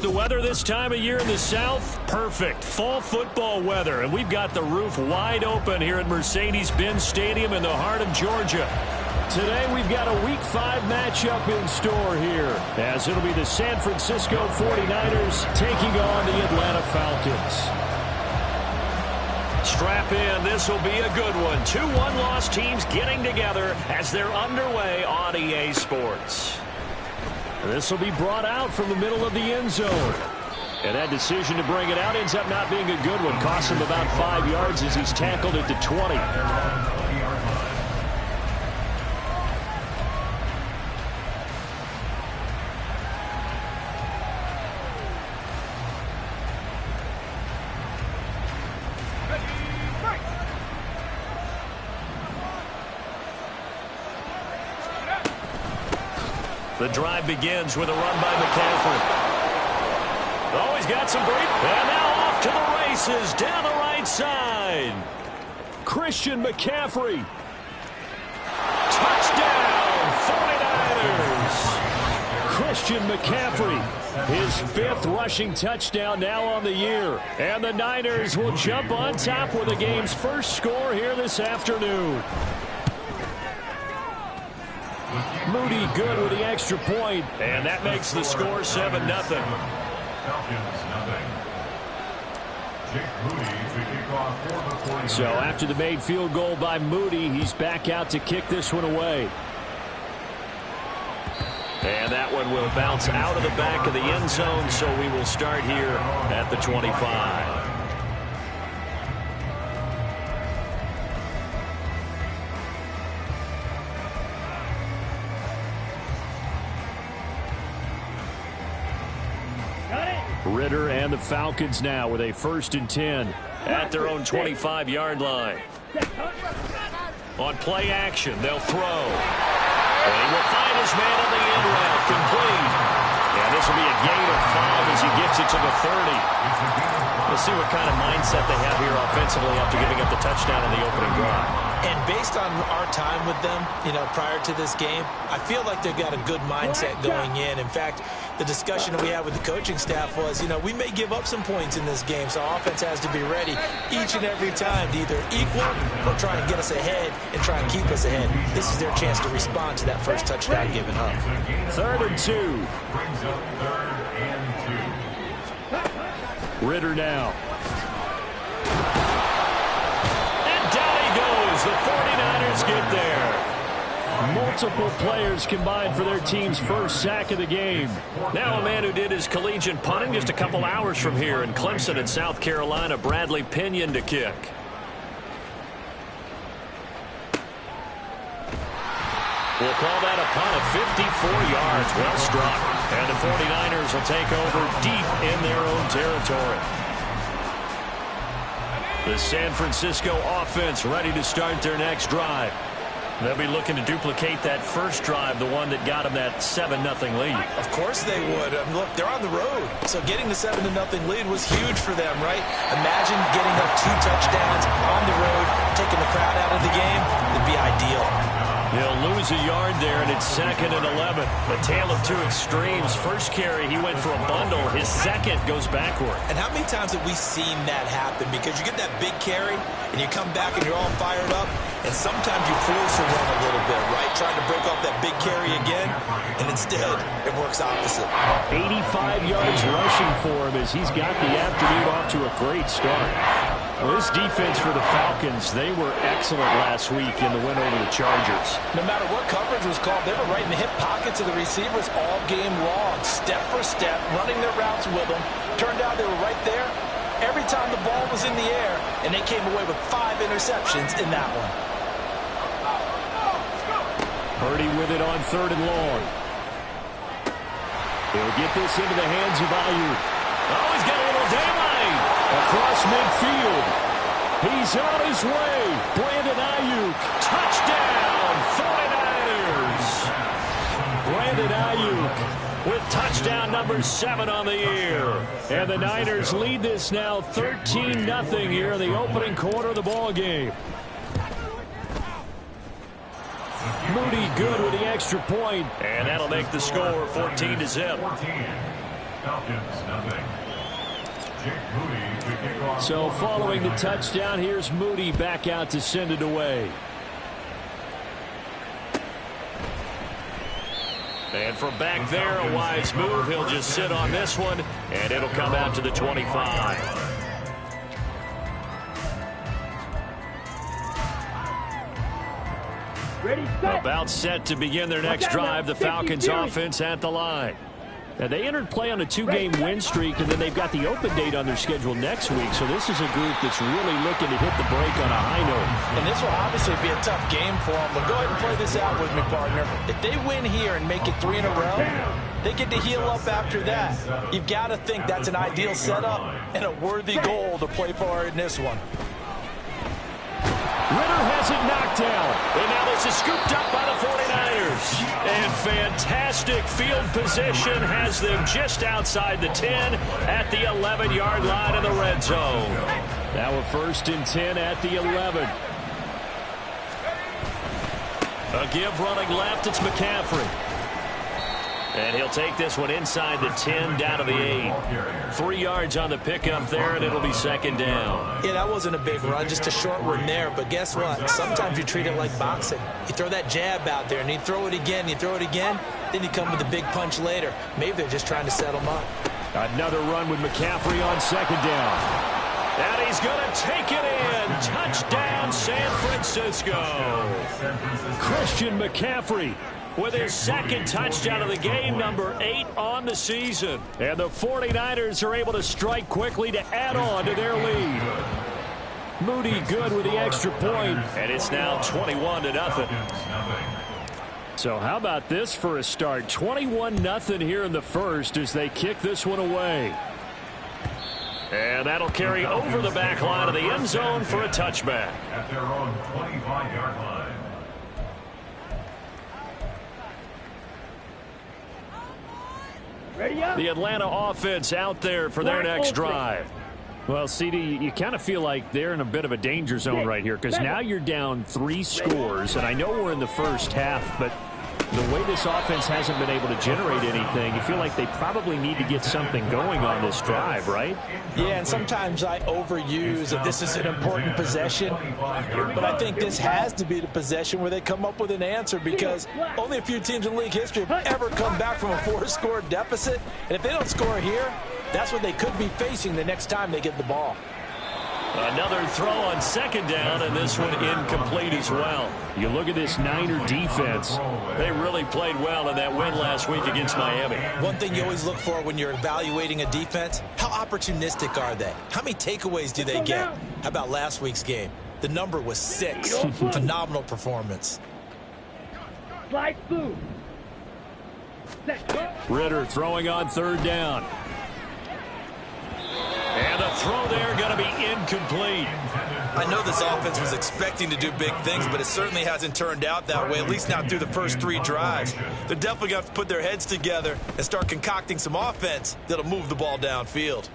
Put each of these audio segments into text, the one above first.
The weather this time of year in the South, perfect. Fall football weather, and we've got the roof wide open here at Mercedes-Benz Stadium in the heart of Georgia. Today we've got a Week 5 matchup in store here, as it'll be the San Francisco 49ers taking on the Atlanta Falcons. Strap in, this will be a good one. Two one-loss teams getting together as they're underway on EA Sports. This will be brought out from the middle of the end zone. And that decision to bring it out ends up not being a good one. Costs him about 5 yards as he's tackled at the 20. The drive begins with a run by McCaffrey. Oh, he's got some break. And now off to the races down the right side. Christian McCaffrey. Touchdown, 49ers. Christian McCaffrey, his 5th rushing touchdown now on the year. And the Niners will jump on top with the game's first score here this afternoon. Moody good with the extra point, and that makes the score 7-0. So after the made field goal by Moody, he's back out to kick this one away. And that one will bounce out of the back of the end zone, so we will start here at the 25. Ridder and the Falcons now with a 1st and 10 at their own 25-yard line. On play action, they'll throw. And he will find his man on the end route, complete. And this will be a gain of 5 as he gets it to the 30. We'll see what kind of mindset they have here offensively after giving up the touchdown in the opening drive. And based on our time with them, prior to this game, I feel like they've got a good mindset going in. In fact, the discussion that we had with the coaching staff was, we may give up some points in this game, so our offense has to be ready each and every time to either equal or try and get us ahead and try and keep us ahead. This is their chance to respond to that first touchdown given up. 3rd and 2. Ridder now. And down he goes. The 49ers get there. Multiple players combined for their team's first sack of the game. Now a man who did his collegiate punting just a couple hours from here in Clemson in South Carolina, Bradley Pinion to kick. We'll call that a punt of 54 yards. Well struck. And the 49ers will take over deep in their own territory. The San Francisco offense ready to start their next drive. They'll be looking to duplicate that first drive, the one that got them that 7-0 lead. Of course they would. Look, they're on the road. So getting the 7-0 lead was huge for them, right? Imagine getting up 2 touchdowns on the road, taking the crowd out of the game. It'd be ideal. He'll lose a yard there, and it's 2nd and 11. A tale of two extremes. First carry, he went for a bundle. His second goes backward. And how many times have we seen that happen? Because you get that big carry, and you come back and you're all fired up, and sometimes you force a run a little bit, right? Trying to break off that big carry again, and instead it works opposite. 85 yards rushing for him as he's got the afternoon off to a great start. Well, this defense for the Falcons, they were excellent last week in the win over the Chargers. No matter what coverage was called, they were right in the hip pockets of the receivers all game long, step for step, running their routes with them. Turned out they were right there every time the ball was in the air, and they came away with 5 interceptions in that one. Purdy with it on 3rd and long. He'll get this into the hands of Ayuk. Oh, he's got a little daylight. Across midfield. He's on his way. Brandon Ayuk. Touchdown, 49ers. Brandon Ayuk with touchdown number 7 on the year. And the Niners lead this now 13-0 here in the opening quarter of the ball game. Moody good with the extra point, and that'll make the score 14-0. So following the touchdown, here's Moody back out to send it away. And from back there, a wise move. He'll just sit on this one, and it'll come out to the 25. About set to begin their next drive, the Falcons offense at the line. Now, they entered play on a 2-game win streak, and then they've got the open date on their schedule next week. So this is a group that's really looking to hit the break on a high note. And this will obviously be a tough game for them, but go ahead and play this out with me, partner. If they win here and make it 3 in a row, they get to heal up after that. You've got to think that's an ideal setup and a worthy goal to play for in this one. Ritter has it knocked down. And now this is scooped up by the 49ers. And fantastic field position has them just outside the 10 at the 11-yard line of the red zone. Now a 1st and 10 at the 11. A give running left. It's McCaffrey. And he'll take this one inside the 10 down to the 8. 3 yards on the pickup there, and it'll be 2nd down. Yeah, that wasn't a big run, just a short one there. But guess what? Sometimes you treat it like boxing. You throw that jab out there, and you throw it again, then you come with a big punch later. Maybe they're just trying to set them up. Another run with McCaffrey on 2nd down. And he's going to take it in. Touchdown, San Francisco. Christian McCaffrey with his 2nd touchdown of the game, number 8 on the season. And the 49ers are able to strike quickly to add on to their lead. Moody good with the extra point, and it's now 21-0. So how about this for a start? 21-0 here in the first as they kick this one away. And that'll carry over the back line of the end zone for a touchback. At their own 25-yard line. The Atlanta offense out there for their next drive. Well, CD, you kind of feel like they're in a bit of a danger zone right here because now you're down 3 scores, and I know we're in the first half, but the way this offense hasn't been able to generate anything, you feel like they probably need to get something going on this drive, right? Yeah, and sometimes I overuse that this is an important possession, but I think this has to be the possession where they come up with an answer because only a few teams in league history have ever come back from a 4-score deficit, and if they don't score here, that's what they could be facing the next time they get the ball. Another throw on 2nd down, and this one incomplete as well. You look at this Niner defense. They really played well in that win last week against Miami. One thing you always look for when you're evaluating a defense, how opportunistic are they? How many takeaways do they get? How about last week's game? The number was 6. Phenomenal performance. Ritter throwing on 3rd down. And the throw there going to be incomplete. I know this offense was expecting to do big things, but it certainly hasn't turned out that way, at least not through the first 3 drives. They're definitely going to have to put their heads together and start concocting some offense that'll move the ball downfield.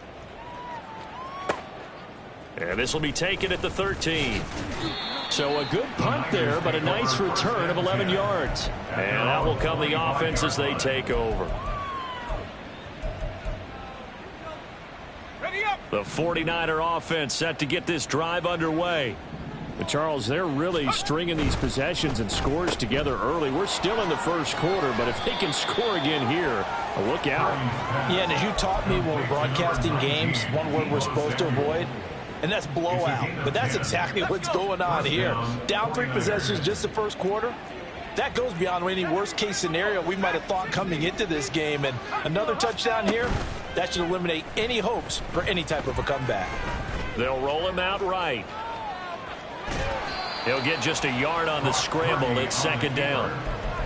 And this will be taken at the 13. So a good punt there, but a nice return of 11 yards. And that will come the offense as they take over. The 49er offense set to get this drive underway. But Charles, they're really stringing these possessions and scores together early. We're still in the first quarter, but if they can score again here, look out. Yeah, and as you taught me when we're broadcasting games, one word we're supposed to avoid, and that's blowout. But that's exactly what's going on here. Down 3 possessions just the first quarter. That goes beyond any worst-case scenario we might have thought coming into this game. And another touchdown here, that should eliminate any hopes for any type of a comeback. They'll roll him out right. He'll get just a yard on the scramble. It's 2nd down.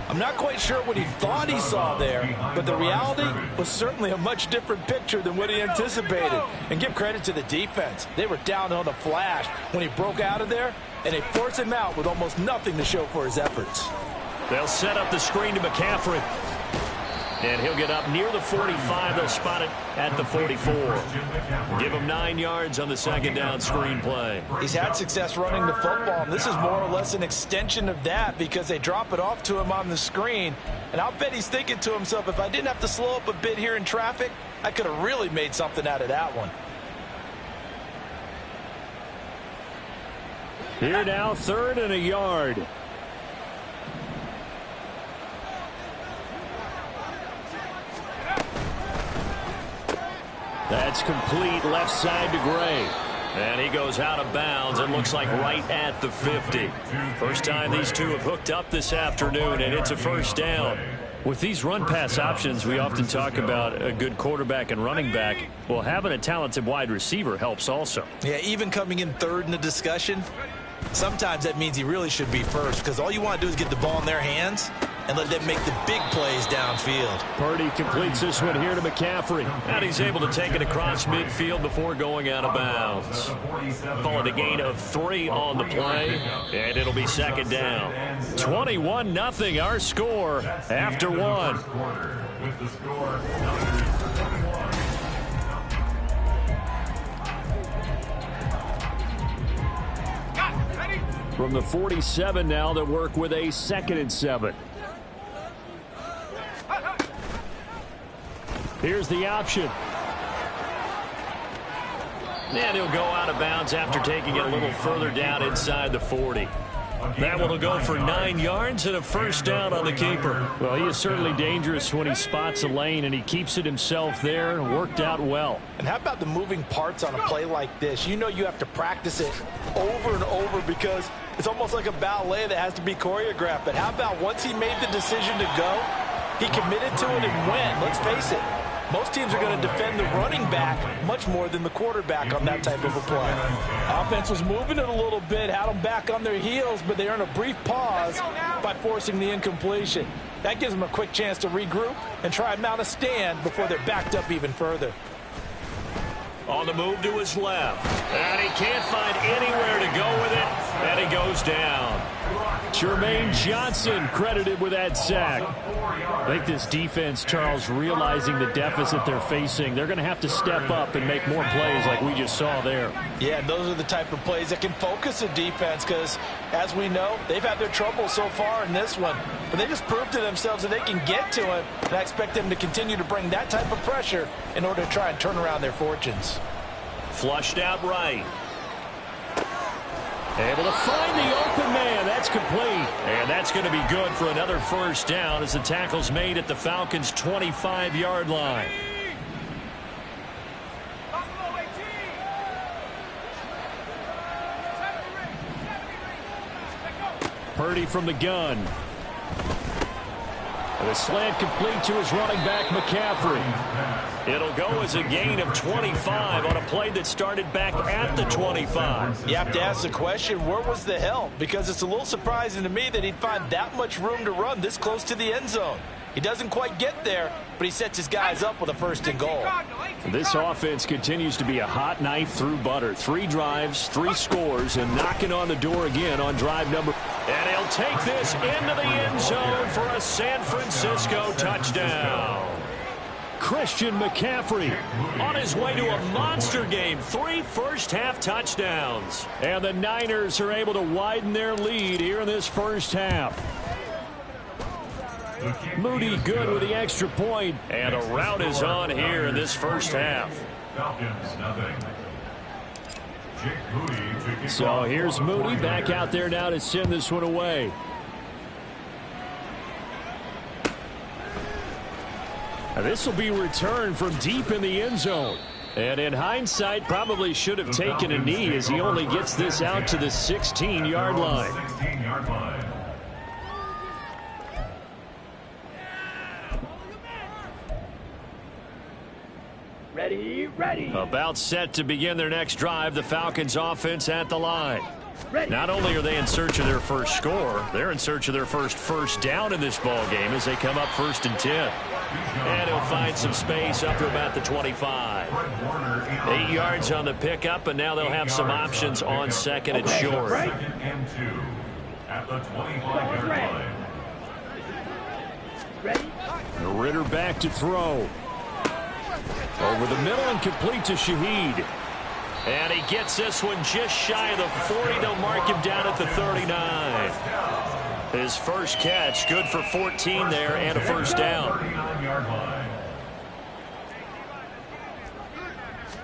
I'm not quite sure what he thought he saw there, but the reality was certainly a much different picture than what he anticipated. And give credit to the defense. They were down on the flash when he broke out of there, and they forced him out with almost nothing to show for his efforts. They'll set up the screen to McCaffrey. And he'll get up near the 45. They'll spot it at the 44. Give him 9 yards on the 2nd down screen play. He's had success running the football, and this is more or less an extension of that because they drop it off to him on the screen. And I'll bet he's thinking to himself, if I didn't have to slow up a bit here in traffic, I could have really made something out of that one. Here now, 3rd and a yard. That's complete left side to Gray. And he goes out of bounds. It looks like right at the 50. First time these two have hooked up this afternoon, and it's a first down. With these run-pass options, we often talk about a good quarterback and running back. Well, having a talented wide receiver helps also. Yeah, even coming in 3rd in the discussion, sometimes that means he really should be first, because all you want to do is get the ball in their hands and let them make the big plays downfield. Purdy completes this one here to McCaffrey. And he's able to take it across midfield before going out of bounds. Call it a gain of 3 on the play, and it'll be 2nd down. 21-0 our score after 1. With the score, number 21. From the 47 now, they'll work with a 2nd and 7. Here's the option. And he'll go out of bounds after taking it a little further down inside the 40. That one will go for 9 yards and a first down on the keeper. Well, he is certainly dangerous when he spots a lane, and he keeps it himself there. Worked out well. And how about the moving parts on a play like this? You know you have to practice it over and over because it's almost like a ballet that has to be choreographed. But how about once he made the decision to go, he committed to it and went. Let's face it. Most teams are going to defend the running back much more than the quarterback on that type of a play. Offense was moving it a little bit, had them back on their heels, but they earned a brief pause by forcing the incompletion. That gives them a quick chance to regroup and try and mount a stand before they're backed up even further. On the move to his left. And he can't find anywhere to go with it, and he goes down. Jermaine Johnson credited with that sack. I think this defense, Charles, realizing the deficit they're facing, they're going to have to step up and make more plays like we just saw there. Yeah, those are the type of plays that can focus a defense because, as we know, they've had their trouble so far in this one. But they just proved to themselves that they can get to it, and I expect them to continue to bring that type of pressure in order to try and turn around their fortunes. Flushed out right. Able to find the open man. That's complete. And that's going to be good for another first down as the tackle's made at the Falcons' 25-yard line. Purdy from the gun. And a slant complete to his running back, McCaffrey. It'll go as a gain of 25 on a play that started back at the 25. You have to ask the question, where was the help? Because it's a little surprising to me that he'd find that much room to run this close to the end zone. He doesn't quite get there, but he sets his guys up with a 1st and goal. This offense continues to be a hot knife through butter. 3 drives, 3 scores, and knocking on the door again on drive number. And he'll take this into the end zone for a San Francisco touchdown. Christian McCaffrey on his way to a monster game. 3 first-half touchdowns. And the Niners are able to widen their lead here in this first half. Moody good with the extra point, and a rout is on here in this first half. Falcons, nothing. Jake Moody to kick So off here's for the Moody back 49ers. out there now to send this one away. Now this will be returned from deep in the end zone. And in hindsight, probably should have taken a knee as he only gets this out to the 16-yard line. 16-yard line. Ready. About set to begin their next drive, the Falcons offense at the line. Not only are they in search of their first score, they're in search of their first down in this ball game as they come up 1st and 10. And he'll find some space up to about the 25. 8 yards on the pickup, and now they'll have some options on 2nd and short. 2nd and 2 at the 25-yard line. Ritter back to throw. Over the middle and complete to Shaheed. And he gets this one just shy of the 40. They'll mark him down at the 39. His first catch, good for 14 there and a first down. 39-yard line.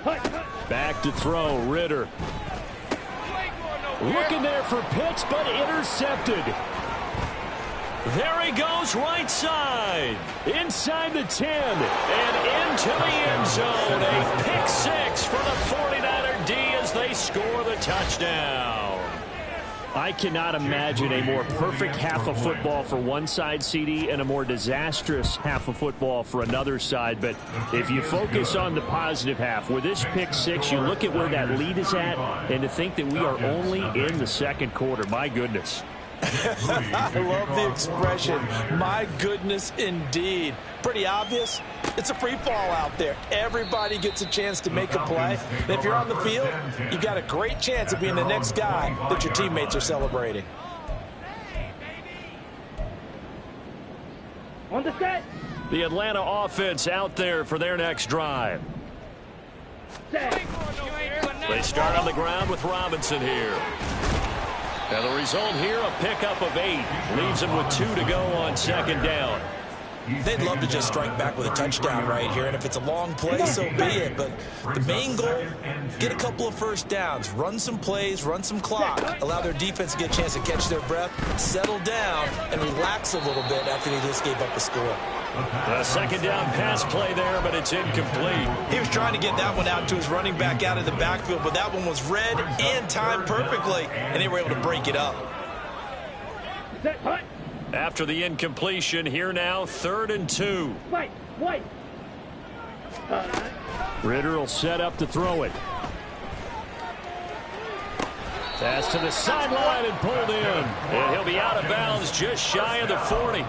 Back to throw, Ritter. Looking there for Pitts, but intercepted. There he goes, right side. Inside the 10 and into the end zone. A pick six for the 49er D as they score the touchdown. I cannot imagine a more perfect half of football for one side, CD, and a more disastrous half of football for another side. But if you focus on the positive half, with this pick six, you look at where that lead is at, and to think that we are only in the second quarter. My goodness. I love the expression, my goodness indeed. Pretty obvious. It's a free fall out there. Everybody gets a chance to make a play. And if you're on the field, you've got a great chance of being the next guy that your teammates are celebrating. On the set. The Atlanta offense out there for their next drive. Set. They start on the ground with Robinson here. And the result here, a pickup of 8. Leaves them with 2 to go on second down. They'd love to just strike back with a touchdown right here, and if it's a long play, so be it. But the main goal, get a couple of first downs, run some plays, run some clock, allow their defense to get a chance to catch their breath, settle down, and relax a little bit after they just gave up a score. A second down pass play there, but it's incomplete. He was trying to get that one out to his running back out of the backfield, but that one was read and timed perfectly, and they were able to break it up. Set. Punt. After the incompletion, here now, 3rd and 2. White. Ritter will set up to throw it. Pass to the sideline and pulled in. And he'll be out of bounds just shy of the 40.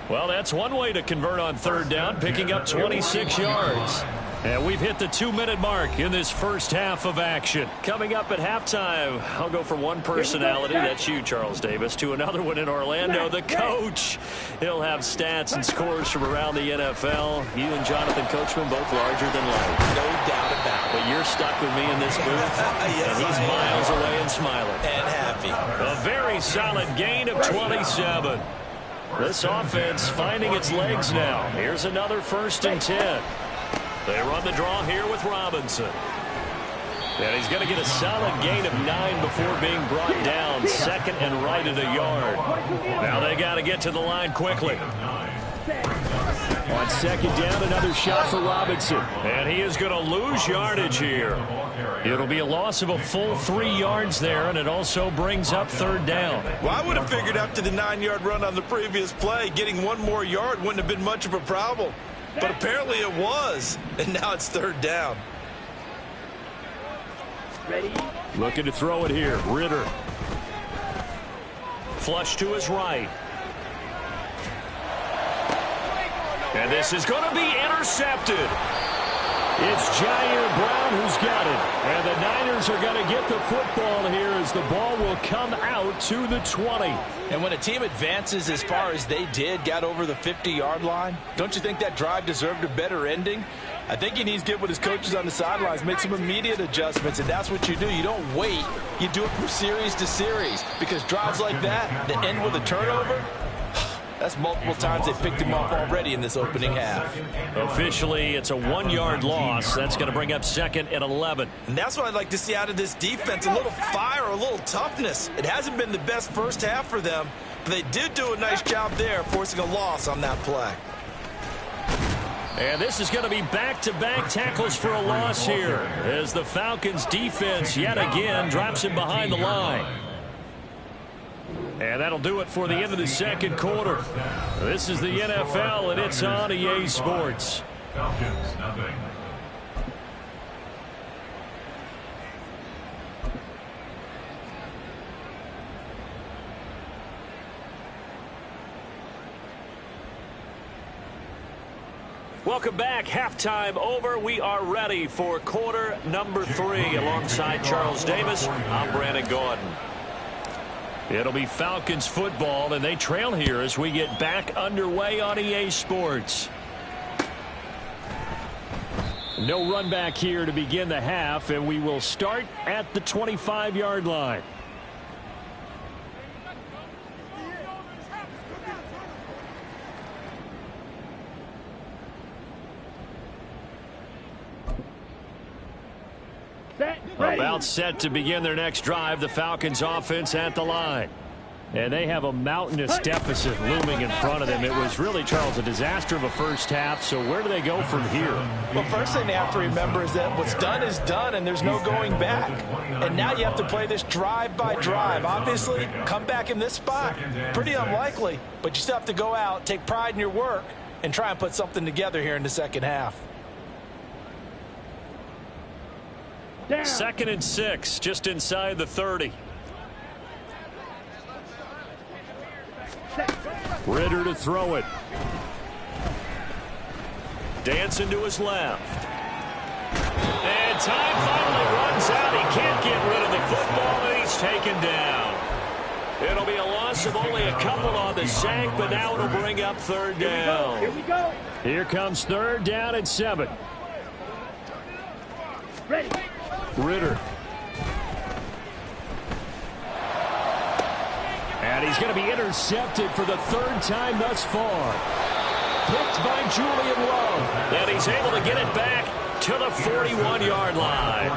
Well, that's one way to convert on 3rd down, picking up 26 yards. And we've hit the 2-minute mark in this first half of action. Coming up at halftime, I'll go from one personality, that's you, Charles Davis, to another one in Orlando, the coach. He'll have stats and scores from around the NFL. You and Jonathan Coachman both larger than life. No doubt about it. But you're stuck with me in this booth, Yes, and he's miles away and smiling. And happy. A very solid gain of 27. This offense finding its legs now. Here's another 1st and 10. They run the draw here with Robinson. And he's going to get a solid gain of 9 before being brought down. 2nd and right at a yard. Now they got to get to the line quickly. On 2nd down, another shot for Robinson. And he is going to lose yardage here. It'll be a loss of a full 3 yards there, and it also brings up 3rd down. Well, I would have figured after the 9-yard run on the previous play, getting 1 more yard wouldn't have been much of a problem. But apparently it was, and now it's 3rd down. Ready. Looking to throw it here. Ritter. Flush to his right. And this is going to be intercepted. It's Jair Brown who's got it. And the Niners are going to get the football here as the ball will come out to the 20. And when a team advances as far as they did, got over the 50-yard line, don't you think that drive deserved a better ending? I think he needs to get with his coaches on the sidelines, make some immediate adjustments, and that's what you do. You don't wait. You do it from series to series, because drives like that end with a turnover, that's multiple times they picked him off already in this opening half. Officially, it's a 1-yard loss. That's going to bring up 2nd and 11. And that's what I'd like to see out of this defense, a little fire, a little toughness. It hasn't been the best first half for them, but they did do a nice job there, forcing a loss on that play. And this is going to be back-to-back tackles for a loss here, as the Falcons defense yet again drops him behind the line. And that'll do it for the end of the second quarter. This is the NFL, and it's on EA Sports. Falcons, nothing. Welcome back. Halftime over. We are ready for quarter number 3. Alongside Charles Davis, I'm Brandon Gordon. It'll be Falcons football, and they trail here as we get back underway on EA Sports. No run back here to begin the half, and we will start at the 25-yard line. Set. Ready. About set to begin their next drive. The Falcons offense at the line. And they have a mountainous deficit looming in front of them. It was really, Charles, a disaster of a first half. So where do they go from here? Well, first thing they have to remember is that what's done is done, and there's no going back. And now you have to play this drive by drive. Obviously, come back in this spot, pretty unlikely. But you still have to go out, take pride in your work, and try and put something together here in the second half. Down. 2nd and 6, just inside the 30. Ritter to throw it. Dancing to his left. And time finally runs out. He can't get rid of the football, and he's taken down. It'll be a loss of only a couple on the sack, but now it'll bring up 3rd down. Here we go. Here comes 3rd down and 7. Ready. Ritter. And he's going to be intercepted for the 3rd time thus far. Picked by Julian Love. And he's able to get it back to the 41-yard line.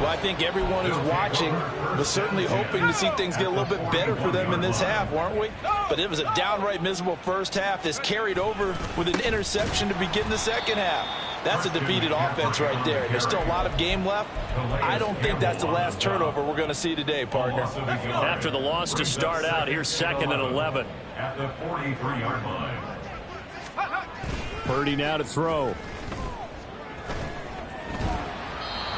Well, I think everyone who's watching was certainly hoping to see things get a little bit better for them in this half, weren't we? But it was a downright miserable first half that's carried over with an interception to begin the second half. That's a defeated offense right there. And there's still a lot of game left. I don't think that's the last turnover we're going to see today, partner. After the loss to start out, here's 2nd and 11. At the 43-yard line. Purdy now to throw.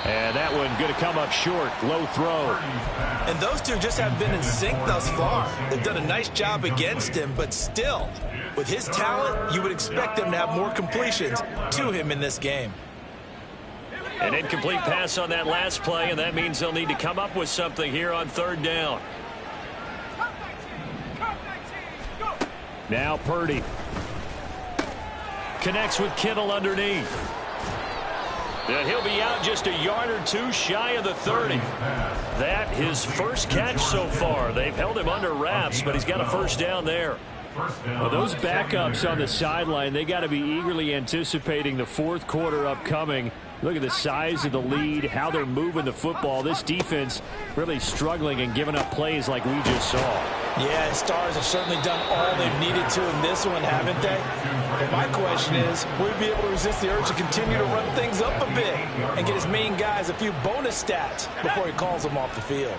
And that one going to come up short. Low throw. And those two just haven't been in sync thus far. They've done a nice job against him, but still, with his talent, you would expect them to have more completions to him in this game. An incomplete pass on that last play, and that means they'll need to come up with something here on 3rd down. Now Purdy. Connects with Kittle underneath. And he'll be out just a yard or two shy of the 30. That his first catch so far. They've held him under wraps, but he's got a 1st down there. Well, those backups on the sideline, they got to be eagerly anticipating the 4th quarter upcoming. Look at the size of the lead, how they're moving the football. This defense really struggling and giving up plays like we just saw. Yeah, Stars have certainly done all they've needed to in this one, haven't they? But my question is, will he be able to resist the urge to continue to run things up a bit and get his main guys a few bonus stats before he calls them off the field?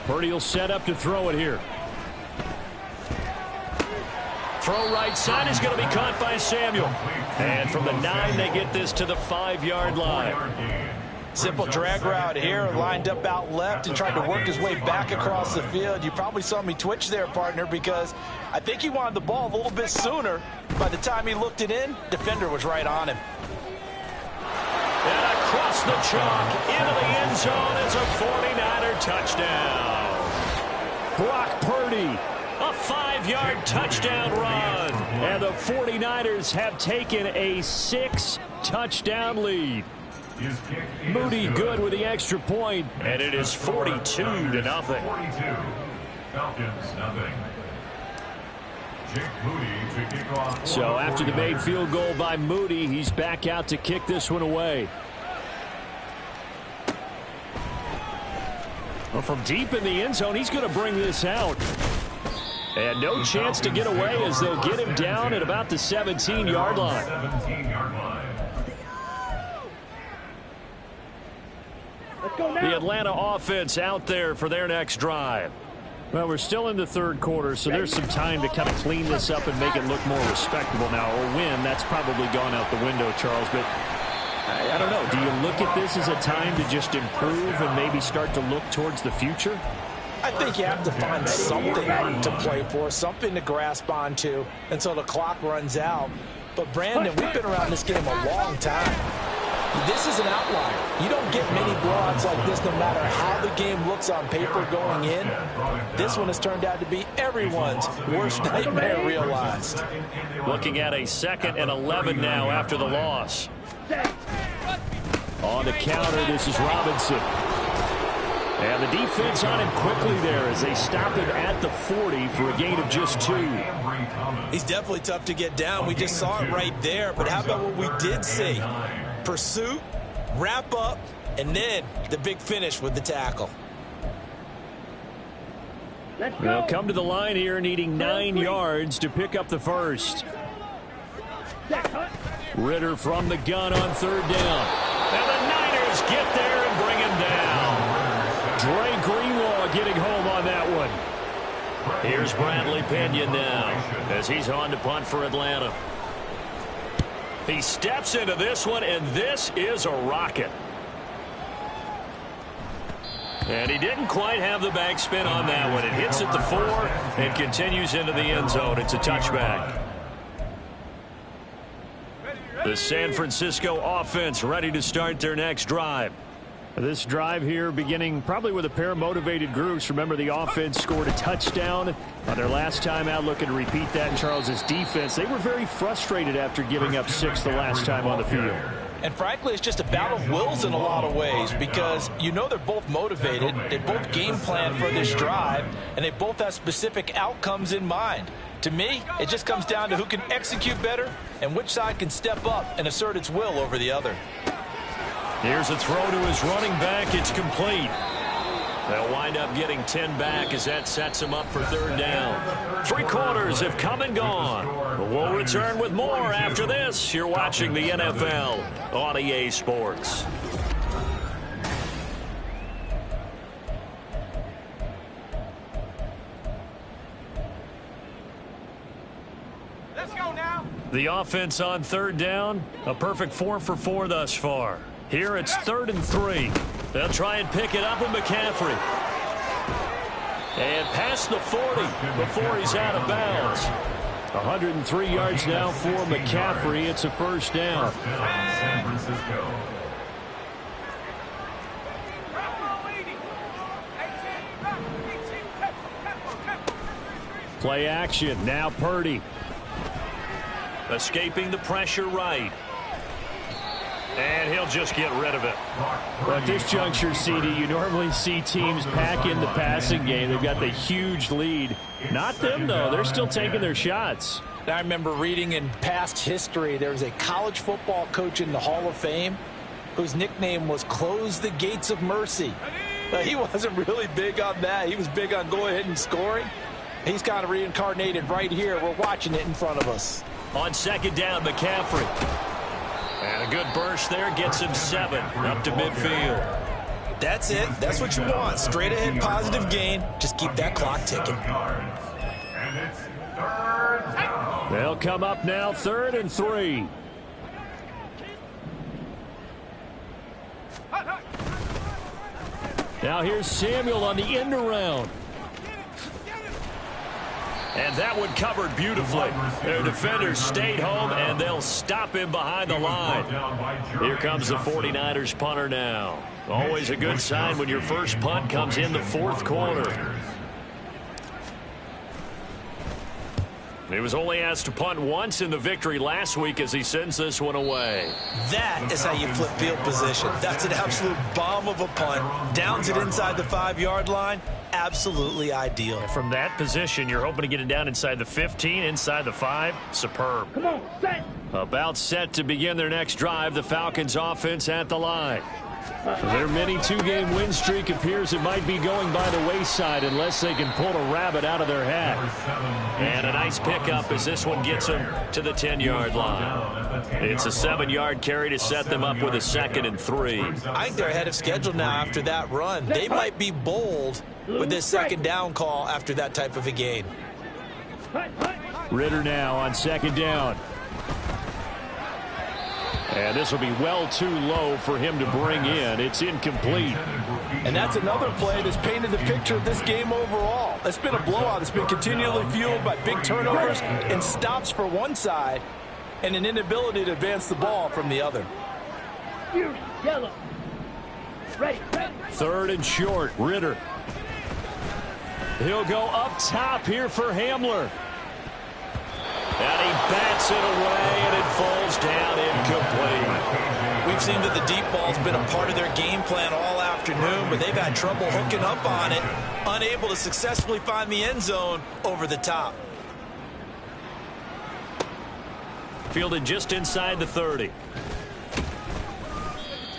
Purdy will set up to throw it here. Throw right side is going to be caught by Samuel. And from the 9, they get this to the 5-yard line. Simple drag route here, lined up out left and tried to work his way back across the field. You probably saw me twitch there, partner, because I think he wanted the ball a little bit sooner. By the time he looked it in, defender was right on him. And across the chalk into the end zone. It's a 49er touchdown. Brock Purdy, a 5-yard touchdown run. And the 49ers have taken a 6-touchdown lead. Moody good with the extra point, and it is 42-0. 42. Falcons, nothing. Jake Moody to kick off. So after the made field goal by Moody, he's back out to kick this one away. Well, from deep in the end zone, he's going to bring this out. And no chance to get away as they'll get him down at about the 17-yard line. 17-yard line. Let's go now. The Atlanta offense out there for their next drive. Well, we're still in the 3rd quarter, so there's some time to kind of clean this up and make it look more respectable now. Or win, that's probably gone out the window, Charles. But I don't know. Do you look at this as a time to just improve and maybe start to look towards the future? I think you have to find something to play for, something to grasp onto until the clock runs out. But, Brandon, we've been around this game a long time. This is an outlier. You don't get many blowouts like this no matter how the game looks on paper going in. This one has turned out to be everyone's worst nightmare realized. Looking at a 2nd and 11 now after the loss. On the counter, this is Robinson. And the defense on him quickly there as they stop him at the 40 for a gain of just 2. He's definitely tough to get down. We just saw it right there. But how about what we did see? Pursuit, wrap up, and then the big finish with the tackle. They'll come to the line here needing 9 yards to pick up the first. Ridder from the gun on 3rd down. And the Niners get there and bring him down. Dre Greenlaw getting home on that one. Here's Bradley Pinion now as he's on to punt for Atlanta. He steps into this one, and this is a rocket. And he didn't quite have the backspin on that one. It hits at the 4 and continues into the end zone. It's a touchback. The San Francisco offense ready to start their next drive. This drive here beginning probably with a pair of motivated groups. Remember, the offense scored a touchdown on their last time out. Looking to repeat that in Charles's defense. They were very frustrated after giving up 6 the last time on the field. And frankly, it's just a battle of wills in a lot of ways because you know they're both motivated. They both game plan for this drive, and they both have specific outcomes in mind. To me, it just comes down to who can execute better and which side can step up and assert its will over the other. Here's a throw to his running back. It's complete. They'll wind up getting 10 back as that sets him up for 3rd down. 3 quarters have come and gone. We'll return with more after this. You're watching the NFL on EA Sports. Let's go now. The offense on 3rd down, a perfect 4 for 4 thus far. Here it's 3rd and 3. They'll try and pick it up with McCaffrey. And past the 40 before he's out of bounds. 103 yards now for McCaffrey. It's a 1st down. San Francisco. Play action. Now Purdy. Escaping the pressure right. And he'll just get rid of it. At this juncture, CD, you normally see teams pack in the passing game. They've got the huge lead. Not them, though. They're still taking their shots. I remember reading in past history there was a college football coach in the Hall of Fame whose nickname was Close the Gates of Mercy. But he wasn't really big on that. He was big on going ahead and scoring. He's kind of reincarnated right here. We're watching it in front of us. On 2nd down, McCaffrey. And a good burst there gets him 7 up to midfield. That's it. That's what you want. Straight ahead positive gain. Just keep that clock ticking. And it's 3rd down. They'll come up now 3rd and 3. Now here's Samuel on the end around. And that one covered beautifully. Their defenders stayed home, and they'll stop him behind the line. Here comes the 49ers punter now. Always a good sign when your first punt comes in the 4th quarter. He was only asked to punt once in the victory last week as he sends this one away. That is how you flip field position. That's an absolute bomb of a punt. Downs it inside the 5-yard line. Absolutely ideal. And from that position, you're hoping to get it down inside the 15, inside the 5. Superb. Come on, set. About set to begin their next drive. The Falcons offense at the line. Their mini 2-game win streak appears it might be going by the wayside unless they can pull a rabbit out of their hat. And a nice pickup as this one gets them to the 10-yard line. It's a 7-yard carry to set them up with a 2nd and 3. I think they're ahead of schedule now after that run. They might be bold with this 2nd down call after that type of a gain. Ridder now on 2nd down. And this will be well too low for him to bring in. It's incomplete. And that's another play that's painted the picture of this game overall. It's been a blowout. It's been continually fueled by big turnovers and stops for one side and an inability to advance the ball from the other. Yellow. Ready. 3rd and short. Ridder. He'll go up top here for Hamler. And he bats it away, and it falls down incomplete. We've We've seen that the deep ball's been a part of their game plan all afternoon, but they've had trouble hooking up on it, unable to successfully find the end zone over the top. Fielded just inside the 30.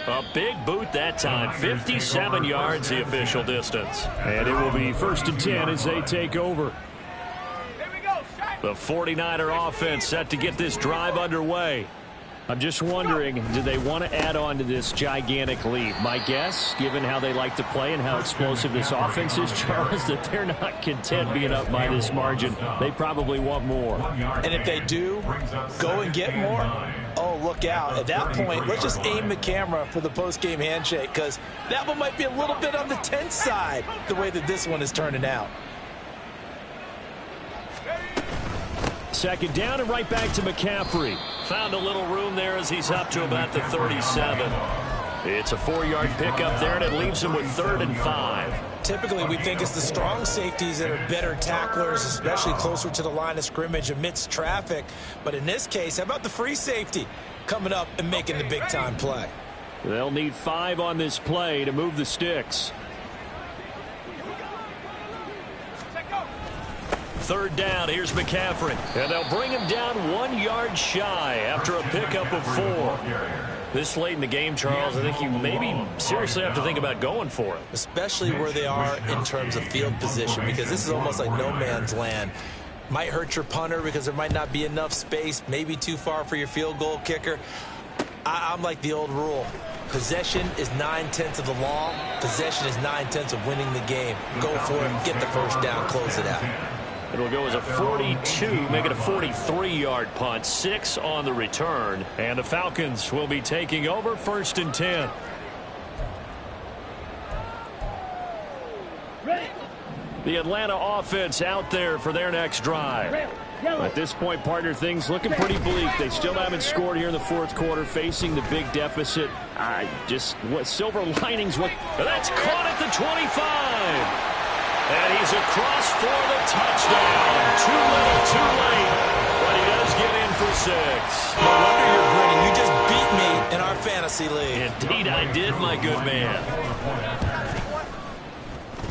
A big boot that time. 57 yards the official distance. And it will be 1st and 10 as they take over. The 49er offense set to get this drive underway. I'm just wondering, do they want to add on to this gigantic lead? My guess, given how they like to play and how explosive this offense is, Charles, that they're not content being up by this margin. They probably want more. And if they do, go and get more. Oh, look out. At that point, let's just aim the camera for the post-game handshake, because that one might be a little bit on the tense side, the way that this one is turning out. 2nd down and right back to McCaffrey. Found a little room there as he's up to about the 37. It's a 4-yard pickup there, and it leaves him with 3rd and 5. Typically, we think it's the strong safeties that are better tacklers, especially closer to the line of scrimmage amidst traffic. But in this case, how about the free safety coming up and making the big-time play? They'll need 5 on this play to move the sticks. 3rd down, here's McCaffrey. And they'll bring him down 1 yard shy after a pickup of 4. This late in the game, Charles, I think you maybe seriously have to think about going for it. Especially where they are in terms of field position, because this is almost like no man's land. Might hurt your punter because there might not be enough space, maybe too far for your field goal kicker. I'm like the old rule. Possession is 9/10 of the law. Possession is 9/10 of winning the game. Go for it, get the 1st down, close it out. It'll go as a 42, make it a 43-yard punt, 6 on the return. And the Falcons will be taking over 1st and 10. The Atlanta offense out there for their next drive. At this point, partner, things looking pretty bleak. They still haven't scored here in the 4th quarter, facing the big deficit. Just what silver linings. That's caught at the 25. And he's across for the touchdown. Too little, too late. But he does get in for 6. No wonder you're grinning. You just beat me in our fantasy league. Indeed I did, my good man.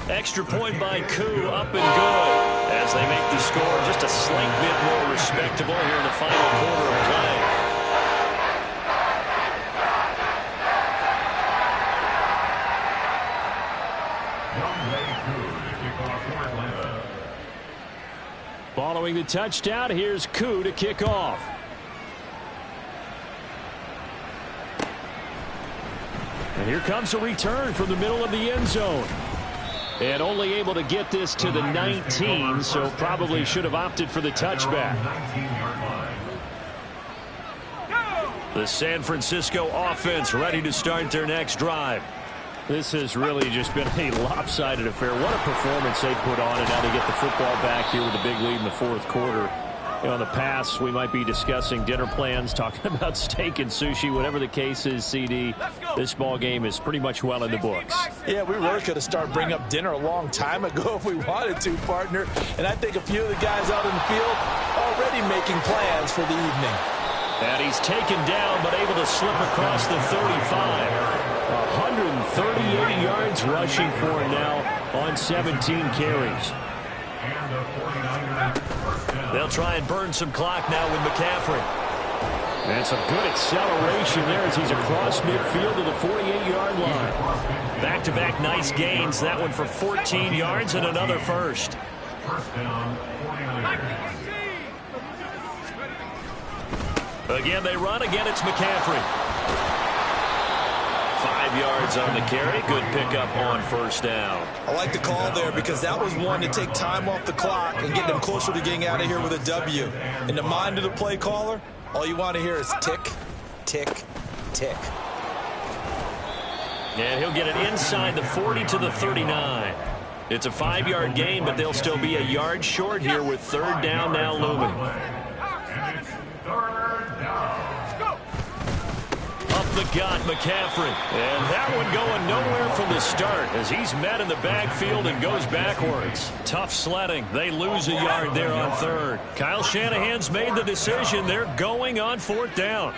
Extra point by Koo, up and good. As they make the score just a slight bit more respectable here in the final quarter of play. Following the touchdown, here's Koo to kick off. And here comes a return from the middle of the end zone. And only able to get this to the 19, so probably should have opted for the touchback. The San Francisco offense ready to start their next drive. This has really just been a lopsided affair. What a performance they put on, and now they get the football back here with a big lead in the 4th quarter. You know, in the past, we might be discussing dinner plans, talking about steak and sushi, whatever the case is, CD. This ball game is pretty much well in the books. Yeah, we really could have started bringing up dinner a long time ago if we wanted to, partner. And I think a few of the guys out in the field already making plans for the evening. And he's taken down, but able to slip across the 35. 138 yards rushing for him now on 17 carries. They'll try and burn some clock now with McCaffrey. And some good acceleration there as he's across midfield to the 48-yard line. Back-to-back nice gains. That one for 14 yards and another first. Again, they run. Again, it's McCaffrey. 5 yards on the carry. Good pickup on 1st down. I like the call there because that was one to take time off the clock and get them closer to getting out of here with a W. In the mind of the play caller, all you want to hear is tick, tick, tick. And he'll get it inside the 40 to the 39. It's a 5-yard gain, but they'll still be a yard short here with 3rd down now looming. Up the gut, McCaffrey. And that one going nowhere from the start as he's met in the backfield and goes backwards. Tough sledding. They lose a yard there on 3rd. Kyle Shanahan's made the decision. They're going on 4th down.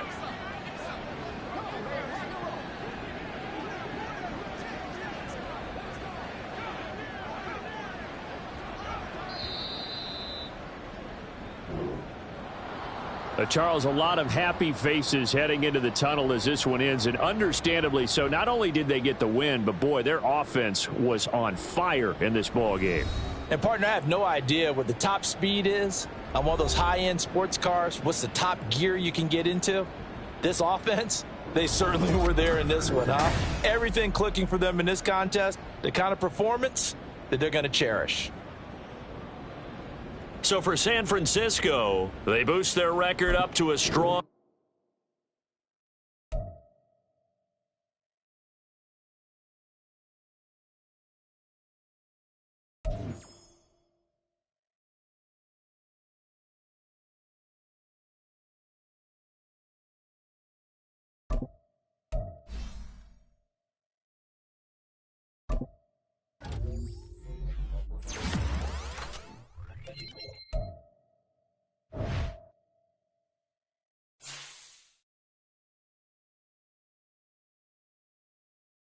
Charles, a lot of happy faces heading into the tunnel as this one ends, and understandably so. Not only did they get the win, but, boy, their offense was on fire in this ball game. And, partner, I have no idea what the top speed is on one of those high-end sports cars. What's the top gear you can get into? This offense, they certainly were there in this one, huh? Everything clicking for them in this contest, the kind of performance that they're going to cherish. So for San Francisco, they boost their record up to a strong